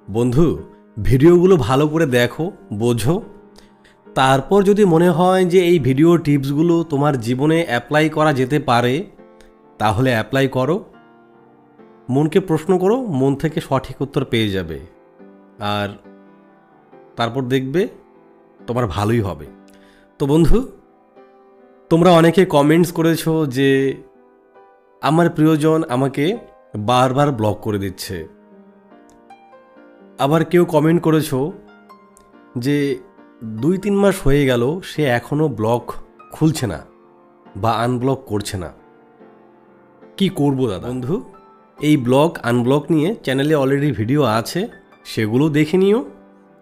বন্ধু, ভিডিওগুলো ভালো করে দেখো, বোঝো। তারপর যদি মনে হয় যে এই ভিডিও টিপসগুলো তোমার জীবনে অ্যাপ্লাই করা যেতে পারে, তাহলে অ্যাপ্লাই করো। মনকে প্রশ্ন করো, মন থেকে সঠিক উত্তর পেয়ে যাবে। আর তারপর দেখবে তোমার ভালোই হবে। তো বন্ধু, তোমরা অনেকে কমেন্টস করেছো যে আমার প্রিয়জন আমাকে বারবার ব্লক করে দিচ্ছে। আবার কেউ কমেন্ট করেছো যে 2-3 মাস হয়ে গেল সে এখনও ব্লক খুলছে না বা আনব্লক করছে না। কি করব দাদা? বন্ধু, এই ব্লক আনব্লক নিয়ে চ্যানেলে অলরেডি ভিডিও আছে, সেগুলো দেখে নিও,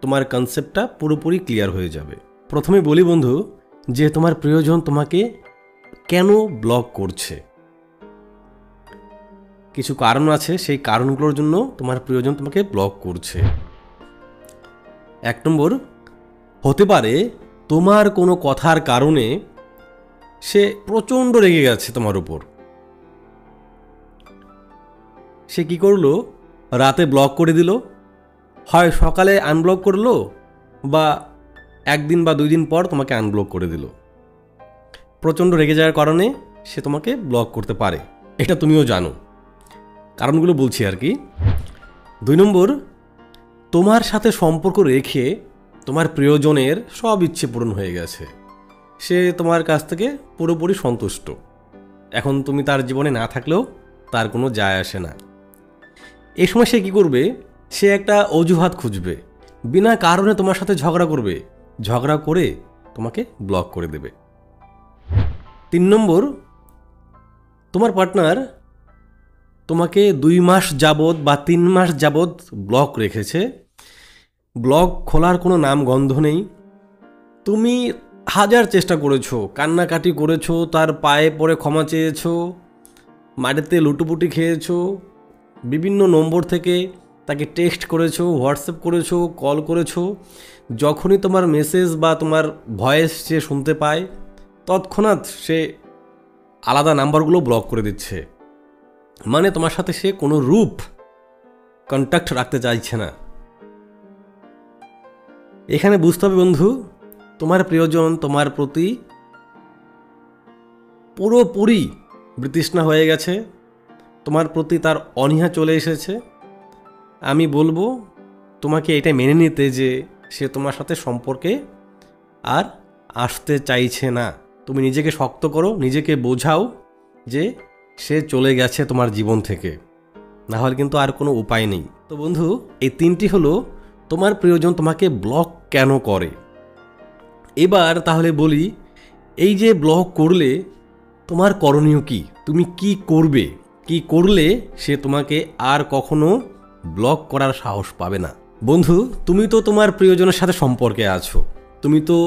তোমার কনসেপ্টটা পুরোপুরি ক্লিয়ার হয়ে যাবে। প্রথমে বলি বন্ধু, যে তোমার প্রিয়জন তোমাকে কেন ব্লক করছে। কিছু কারণ আছে, সেই কারণগুলোর জন্য তোমার প্রিয়জন তোমাকে ব্লক করছে। 1 নম্বর, হতে পারে তোমার কোনো কথার কারণে সে প্রচণ্ড রেগে গেছে তোমার উপর। সে কি করলো, রাতে ব্লক করে দিল, হয় সকালে আনব্লক করলো বা 1 দিন বা 2 দিন পর তোমাকে আনব্লক করে দিল। প্রচণ্ড রেগে যাওয়ার কারণে সে তোমাকে ব্লক করতে পারে, এটা তুমিও জানো। কারণগুলো বলছি আর কি। 2 নম্বর, তোমার সাথে সম্পর্ক রেখে তোমার প্রিয়জনের সব ইচ্ছে পূরণ হয়ে গেছে, সে তোমার কাছ থেকে পুরোপুরি সন্তুষ্ট। এখন তুমি তার জীবনে না থাকলেও তার কোনো যায় আসে না। এই সময় সে কী করবে, সে একটা অজুহাত খুঁজবে, বিনা কারণে তোমার সাথে ঝগড়া করবে, ঝগড়া করে তোমাকে ব্লক করে দেবে। 3 নম্বর, তোমার পার্টনার তোমাকে 2 মাস যাবৎ বা 3 মাস যাবৎ ব্লক রেখেছে। ব্লক খোলার কোনো নাম গন্ধ নেই। তুমি 1000 চেষ্টা করেছো, কান্নাকাটি করেছো, তার পায়ে পড়ে ক্ষমা চেয়েছো, মাটিতে লুটোপুটি খেয়েছো, বিভিন্ন নম্বর থেকে তাকে টেক্সট করেছো, হোয়াটসঅ্যাপ করেছো, কল করেছো। যখনই তোমার মেসেজ বা তোমার ভয়েস সে শুনতে পায়, তৎক্ষণাৎ সে আলাদা নাম্বারগুলো ব্লক করে দিচ্ছে। মানে তোমার সাথে সে কোনো রূপ কন্ট্যাক্ট রাখতে চাইছে না। এখানে বুঝতে হবে বন্ধু, তোমার প্রিয়জন তোমার প্রতি পুরোপুরি বিতৃষ্ণা হয়ে গেছে, তোমার প্রতি তার অনীহা চলে এসেছে। আমি বলবো তোমাকে এটা মেনে নিতে যে সে তোমার সাথে সম্পর্কে আর আসতে চাইছে না। তুমি নিজেকে শক্ত করো, নিজেকে বোঝাও যে সে চলে গেছে তোমার জীবন থেকে, না হলে কিন্তু আর কোনো উপায় নেই। তো বন্ধু, এই 3টি হলো তোমার প্রিয়জন তোমাকে ব্লক কেন করে। এবার তাহলে বলি, এই যে ব্লক করলে তোমার করণীয় কি, তুমি কি করবে, কি করলে সে তোমাকে আর কখনো ব্লক করার সাহস পাবে না। বন্ধু, তুমি তো তোমার প্রিয়জনের সাথে সম্পর্কে আছো, তুমি তো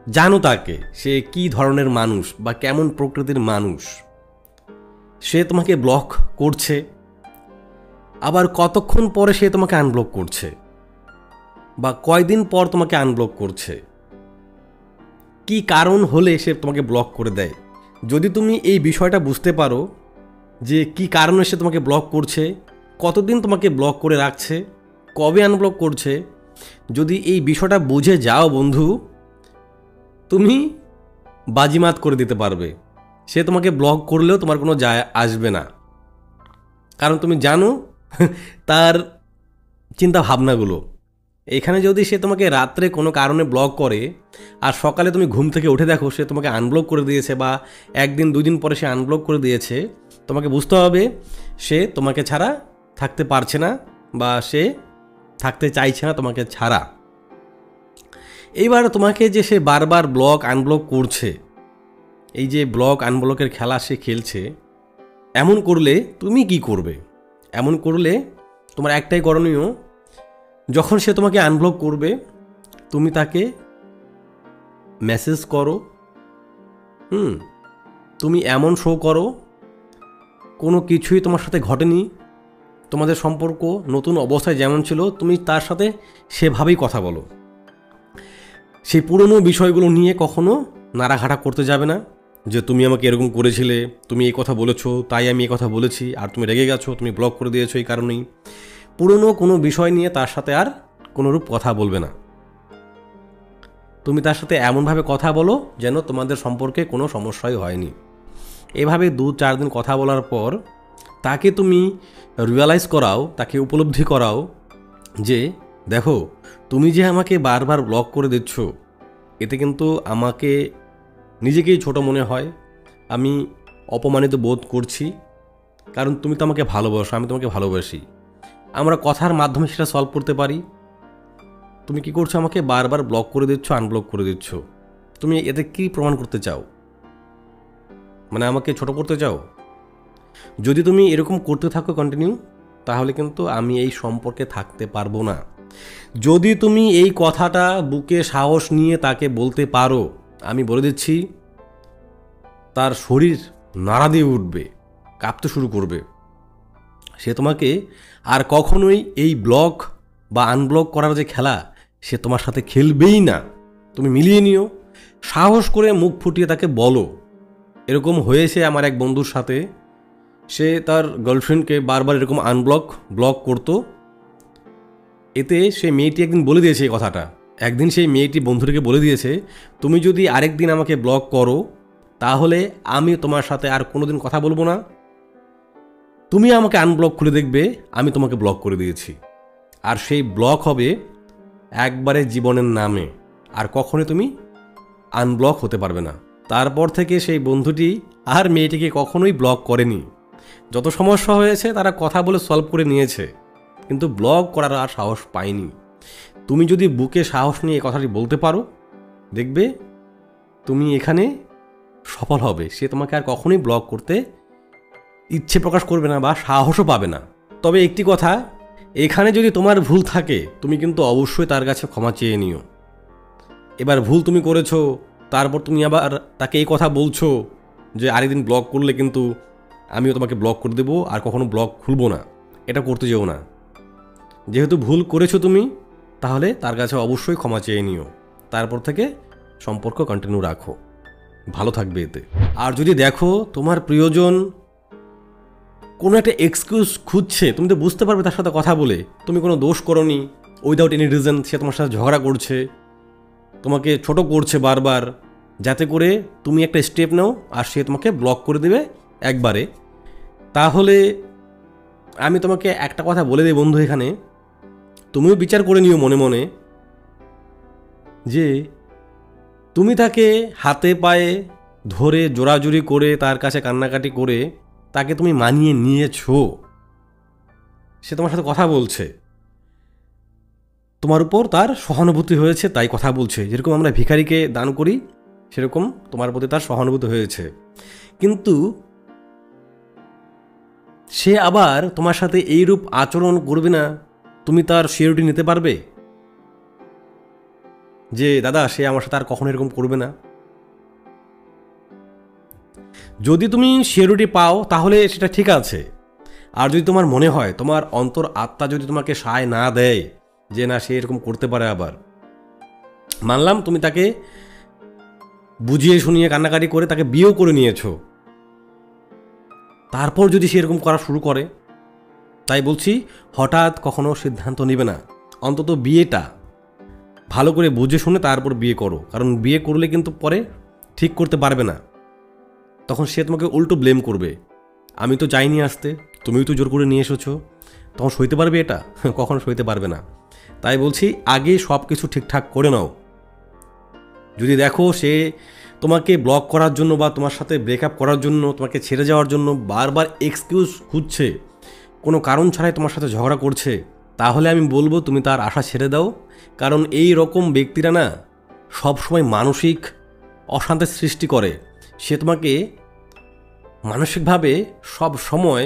জানো তাকে, সে কি ধরনের মানুষ বা কেমন প্রকৃতির মানুষ। সে তোমাকে ব্লক করছে, আবার কতক্ষণ পরে সে তোমাকে আনব্লক করছে বা কয়দিন পর তোমাকে আনব্লক করছে, কি কারণ হলে সে তোমাকে ব্লক করে দেয়। যদি তুমি এই বিষয়টা বুঝতে পারো যে কি কারণে সে তোমাকে ব্লক করছে, কতদিন তোমাকে ব্লক করে রাখছে, কবে আনব্লক করছে, যদি এই বিষয়টা বুঝে যাও বন্ধু, তুমি বাজিমাত করে দিতে পারবে। সে তোমাকে ব্লক করলেও তোমার কোনো যায় আসবে না, কারণ তুমি জানো তার চিন্তা ভাবনাগুলো। এখানে যদি সে তোমাকে রাত্রে কোনো কারণে ব্লক করে আর সকালে তুমি ঘুম থেকে উঠে দেখো সে তোমাকে আনব্লক করে দিয়েছে বা 1 দিন 2 দিন পরে সে আনব্লক করে দিয়েছে, তোমাকে বুঝতে হবে সে তোমাকে ছাড়া থাকতে পারছে না বা সে থাকতে চাইছে না তোমাকে ছাড়া। এইবার তোমাকে যে সে বারবার ব্লক আনব্লক করছে, এই যে ব্লক আনব্লকের খেলা সে খেলছে, এমন করলে তুমি কি করবে? এমন করলে তোমার একটাই করণীয়, যখন সে তোমাকে আনব্লক করবে তুমি তাকে মেসেজ করো, তুমি এমন শো করো কোনো কিছুই তোমার সাথে ঘটেনি, তোমাদের সম্পর্ক নতুন অবস্থায় যেমন ছিল তুমি তার সাথে সেভাবেই কথা বলো। সেই পুরনো বিষয়গুলো নিয়ে কখনো নাড়াঘাটা করতে যাবে না, যে তুমি আমাকে এরকম করেছিলে, তুমি এই কথা বলেছো তাই আমি এই কথা বলেছি আর তুমি রেগে গেছো, তুমি ব্লক করে দিয়েছো এই কারণেই। পুরনো কোনো বিষয় নিয়ে তার সাথে আর কোনোরূপ কথা বলবে না। তুমি তার সাথে এমনভাবে কথা বলো যেন তোমাদের সম্পর্কে কোনো সমস্যাই হয়নি। এভাবে 2-4 দিন কথা বলার পর তাকে তুমি রিয়ালাইজ করাও, তাকে উপলব্ধি করাও যে দেখো, তুমি যে আমাকে বারবার ব্লক করে দিচ্ছ, এতে কিন্তু আমাকে নিজেকেই ছোট মনে হয়, আমি অপমানিত বোধ করছি, কারণ তুমি তো আমাকে ভালোবাসো, আমি তোমাকে ভালোবাসি, আমরা কথার মাধ্যমে সেটা সলভ করতে পারি। তুমি কি করছো, আমাকে বারবার ব্লক করে দিচ্ছ, আনব্লক করে দিচ্ছ, তুমি এতে কি প্রমাণ করতে চাও? মানে আমাকে ছোট করতে চাও? যদি তুমি এরকম করতে থাকো কন্টিনিউ, তাহলে কিন্তু আমি এই সম্পর্কে থাকতে পারবো না। যদি তুমি এই কথাটা বুকে সাহস নিয়ে তাকে বলতে পারো, আমি বলে দিচ্ছি তার শরীর নাড়া দিয়ে উঠবে, কাঁপতে শুরু করবে। সে তোমাকে আর কখনোই এই ব্লক বা আনব্লক করার যে খেলা, সে তোমার সাথে খেলবেই না। তুমি মিলিয়ে নিও, সাহস করে মুখ ফুটিয়ে তাকে বলো। এরকম হয়েছে আমার এক বন্ধুর সাথে, সে তার গার্লফ্রেন্ডকে বারবার এরকম ব্লক করতো। এতে সেই মেয়েটি একদিন বলে দিয়েছে এই কথাটা। একদিন সেই মেয়েটি বন্ধুটিকে বলে দিয়েছে, তুমি যদি আরেকদিন আমাকে ব্লক করো, তাহলে আমি তোমার সাথে আর কোনোদিন কথা বলবো না। তুমি আমাকে আনব্লক করে দেখবে আমি তোমাকে ব্লক করে দিয়েছি। আর সেই ব্লক হবে একবারে জীবনের নামে, আর কখনোই তুমি আনব্লক হতে পারবে না। তারপর থেকে সেই বন্ধুটি আর মেয়েটিকে কখনোই ব্লক করেনি। যত সমস্যা হয়েছে তারা কথা বলে সলভ করে নিয়েছে, কিন্তু ব্লক করার আর সাহস পায়নি। তুমি যদি বুকে সাহস নিয়ে এই কথাটি বলতে পারো, দেখবে তুমি এখানে সফল হবে। সে তোমাকে আর কখনোই ব্লক করতে ইচ্ছে প্রকাশ করবে না বা সাহসও পাবে না। তবে একটি কথা, এখানে যদি তোমার ভুল থাকে, তুমি কিন্তু অবশ্যই তার কাছে ক্ষমা চেয়ে নিও। এবার ভুল তুমি করেছো, তারপর তুমি আবার তাকে এই কথা বলছো যে আরেকদিন ব্লক করলে কিন্তু আমিও তোমাকে ব্লক করে দেবো, আর কখনো ব্লক খুলবো না। এটা করতে যেও না। যেহেতু ভুল করেছো তুমি, তাহলে তার কাছে অবশ্যই ক্ষমা চেয়ে নিও। তারপর থেকে সম্পর্ক কন্টিনিউ রাখো, ভালো থাকবে এতে। আর যদি দেখো তোমার প্রিয়জন কোনো একটা এক্সকিউজ খুঁজছে, তুমি তো বুঝতে পারবে তার সাথে কথা বলে তুমি কোনো দোষ করোনি, উইদাউট এনি রিজন সে তোমার সাথে ঝগড়া করছে, তোমাকে ছোট করছে বারবার, যাতে করে তুমি একটা স্টেপ নাও আর সে তোমাকে ব্লক করে দেবে একবারে, তাহলে আমি তোমাকে একটা কথা বলে দিই বন্ধু, এখানে তুমিও বিচার করে নিও মনে মনে যে তুমি তাকে হাতে পায়ে ধরে জোরাজুরি করে তার কাছে কান্নাকাটি করে তাকে তুমি মানিয়ে নিয়েছো। সে তোমার সাথে কথা বলছে, তোমার উপর তার সহানুভূতি হয়েছে, তাই কথা বলছে। যেরকম আমরা ভিখারিকে দান করি, সেরকম তোমার প্রতি তার সহানুভূতি হয়েছে। কিন্তু সে আবার তোমার সাথে এইরূপ আচরণ করবে না, তুমি তার সিওরিটি নিতে পারবে যে দাদা সে আমার সাথে আর কখনো এরকম করবে না? যদি তুমি সিওরিটি পাও তাহলে সেটা ঠিক আছে। আর যদি তোমার মনে হয়, তোমার অন্তর আত্মা যদি তোমাকে সায় না দেয় যে না সে এরকম করতে পারে, আবার মানলাম তুমি তাকে বুঝিয়ে শুনিয়ে কান্নাকাটি করে তাকে বিয়েও করে নিয়েছো, তারপর যদি সে এরকম করা শুরু করে, তাই বলছি হঠাৎ কখনো সিদ্ধান্ত নেবে না। অন্তত বিয়েটা ভালো করে বুঝে শুনে তারপর বিয়ে করো, কারণ বিয়ে করলে কিন্তু পরে ঠিক করতে পারবে না, তখন সে তোমাকে উল্টো ব্লেম করবে, আমি তো চাইনি আসতে, তুমিও তো জোর করে নিয়ে এসেছো। তখন সইতে পারবে এটা? কখনো সইতে পারবে না। তাই বলছি আগে সব কিছু ঠিকঠাক করে নাও। যদি দেখো সে তোমাকে ব্লক করার জন্য বা তোমার সাথে ব্রেকআপ করার জন্য, তোমাকে ছেড়ে যাওয়ার জন্য বারবার এক্সকিউজ খুঁজছে, কোনো কারণ ছাড়াই তোমার সাথে ঝগড়া করছে, তাহলে আমি বলবো তুমি তার আশা ছেড়ে দাও। কারণ এই রকম ব্যক্তিরা না সবসময় মানসিক অশান্তির সৃষ্টি করে। সে তোমাকে মানসিকভাবে সব সময়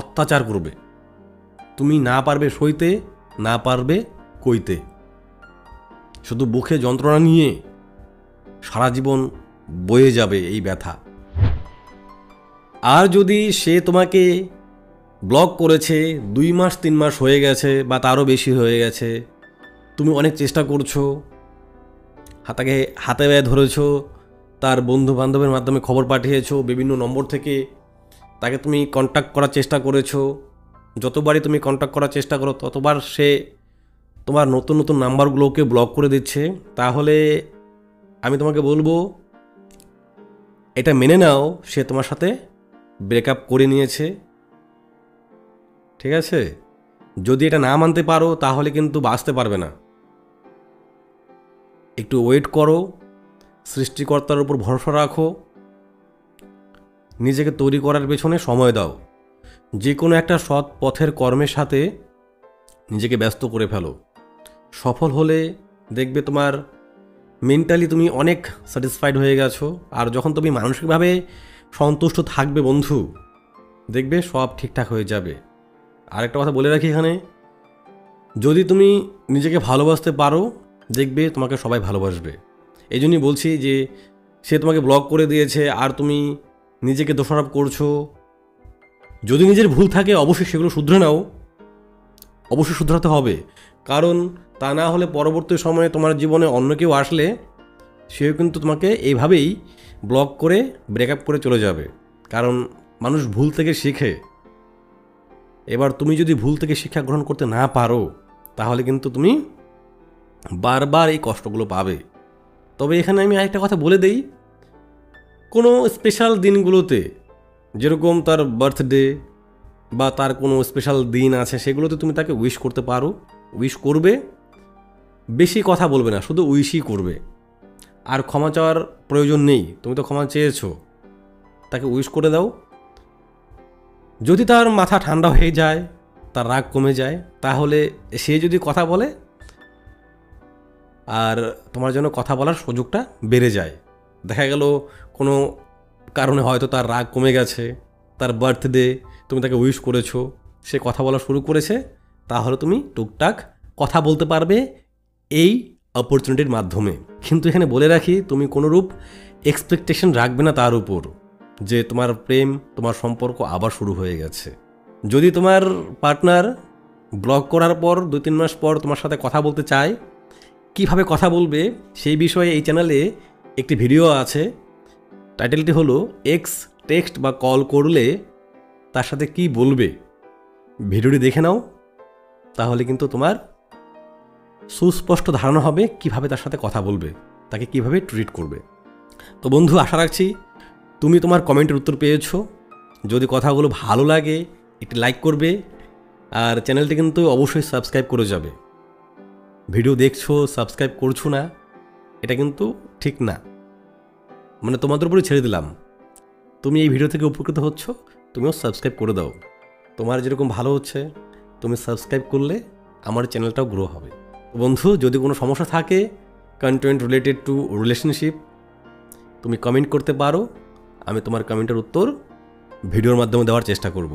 অত্যাচার করবে, তুমি না পারবে সইতে, না পারবে কইতে, শুধু বুকে যন্ত্রণা নিয়ে সারা জীবন বয়ে যাবে এই ব্যথা। আর যদি সে তোমাকে ব্লক করেছে 2 মাস 3 মাস হয়ে গেছে বা তারও বেশি হয়ে গেছে, তুমি অনেক চেষ্টা করছো, তাকে হাতে ব্যয় ধরেছো, তার বন্ধু বান্ধবের মাধ্যমে খবর পাঠিয়েছো, বিভিন্ন নম্বর থেকে তাকে তুমি কন্ট্যাক্ট করার চেষ্টা করেছো, যতবারই তুমি কন্ট্যাক্ট করার চেষ্টা করো ততবার সে তোমার নতুন নতুন নাম্বারগুলোকে ব্লক করে দিচ্ছে। তাহলে আমি তোমাকে বলবো এটা মেনে নাও সে তোমার সাথে ব্রেকআপ করে নিয়েছে, ঠিক আছে? যদি এটা না মানতে পারো তাহলে কিন্তু বাঁচতে পারবে না। একটু ওয়েট করো, সৃষ্টিকর্তার উপর ভরসা রাখো, নিজেকে তৈরি করার পেছনে সময় দাও। যে কোনো একটা সৎ পথের কর্মের সাথে নিজেকে ব্যস্ত করে ফেলো। সফল হলে দেখবে তোমার মেন্টালি তুমি অনেক স্যাটিসফাইড হয়ে গেছো। আর যখন তুমি মানসিকভাবে সন্তুষ্ট থাকবে বন্ধু, দেখবে সব ঠিকঠাক হয়ে যাবে। আরেকটা কথা বলে রাখি এখানে, যদি তুমি নিজেকে ভালোবাসতে পারো দেখবে তোমাকে সবাই ভালোবাসবে। এই জন্যই বলছি যে সে তোমাকে ব্লক করে দিয়েছে আর তুমি নিজেকে দোষারোপ করছো। যদি নিজের ভুল থাকে অবশ্যই সেগুলো শুধরে নাও, অবশ্যই শুধরাতে হবে। কারণ তা না হলে পরবর্তী সময়ে তোমার জীবনে অন্য কেউ আসলে সেও কিন্তু তোমাকে এইভাবেই ব্লক করে ব্রেকআপ করে চলে যাবে। কারণ মানুষ ভুল থেকে শেখে। এবার তুমি যদি ভুল থেকে শিক্ষা গ্রহণ করতে না পারো তাহলে কিন্তু তুমি বারবার এই কষ্টগুলো পাবে। তবে এখানে আমি আরেকটা কথা বলে দেই, কোনো স্পেশাল দিনগুলোতে যেরকম তার বার্থডে বা তার কোনো স্পেশাল দিন আছে সেগুলোতে তুমি তাকে উইশ করতে পারো, উইশ করবে, বেশি কথা বলবে না, শুধু উইশই করবে। আর ক্ষমা চাওয়ার প্রয়োজন নেই, তুমি তো ক্ষমা চেয়েছো, তাকে উইশ করে দাও। যদি তার মাথা ঠান্ডা হয়ে যায়, তার রাগ কমে যায়, তাহলে সে যদি কথা বলে আর তোমার জন্য কথা বলার সুযোগটা বেড়ে যায়। দেখা গেল কোনো কারণে হয়তো তার রাগ কমে গেছে, তার বার্থডে, তুমি তাকে উইশ করেছো, সে কথা বলা শুরু করেছে, তাহলে তুমি টুকটাক কথা বলতে পারবে এই অপরচুনিটির মাধ্যমে। কিন্তু এখানে বলে রাখি, তুমি কোনোরূপ এক্সপেকটেশন রাখবে না তার উপর যে তোমার প্রেম, তোমার সম্পর্ক আবার শুরু হয়ে গেছে। যদি তোমার পার্টনার ব্লক করার পর 2-3 মাস পর তোমার সাথে কথা বলতে চায়, কিভাবে কথা বলবে সেই বিষয়ে এই চ্যানেলে একটি ভিডিও আছে। টাইটেলটি হলো এক্স টেক্সট বা কল করলে তার সাথে কি বলবে। ভিডিওটি দেখে নাও, তাহলে কিন্তু তোমার সুস্পষ্ট ধারণা হবে কিভাবে তার সাথে কথা বলবে, তাকে কিভাবে ট্রিট করবে। তো বন্ধু, আশা রাখছি তুমি তোমার কমেন্টের উত্তর পেয়েছো। যদি কথাগুলো ভালো লাগে একটি লাইক করবে, আর চ্যানেলটি কিন্তু অবশ্যই সাবস্ক্রাইব করে যাবে। ভিডিও দেখছো সাবস্ক্রাইব করছো না, এটা কিন্তু ঠিক না। মানে তোমাদের উপরে ছেড়ে দিলাম, তুমি এই ভিডিও থেকে উপকৃত হচ্ছ, তুমিও সাবস্ক্রাইব করে দাও। তোমার যেরকম ভালো হচ্ছে, তুমি সাবস্ক্রাইব করলে আমার চ্যানেলটাও গ্রো হবে। বন্ধু, যদি কোনো সমস্যা থাকে কন্টেন্ট রিলেটেড টু রিলেশনশিপ, তুমি কমেন্ট করতে পারো, আমি তোমার কমেন্টের উত্তর ভিডিওর মাধ্যমে দেওয়ার চেষ্টা করব।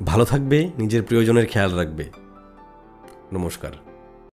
ভালো থাকবে, নিজের প্রিয়জনের খেয়াল রাখবে। নমস্কার।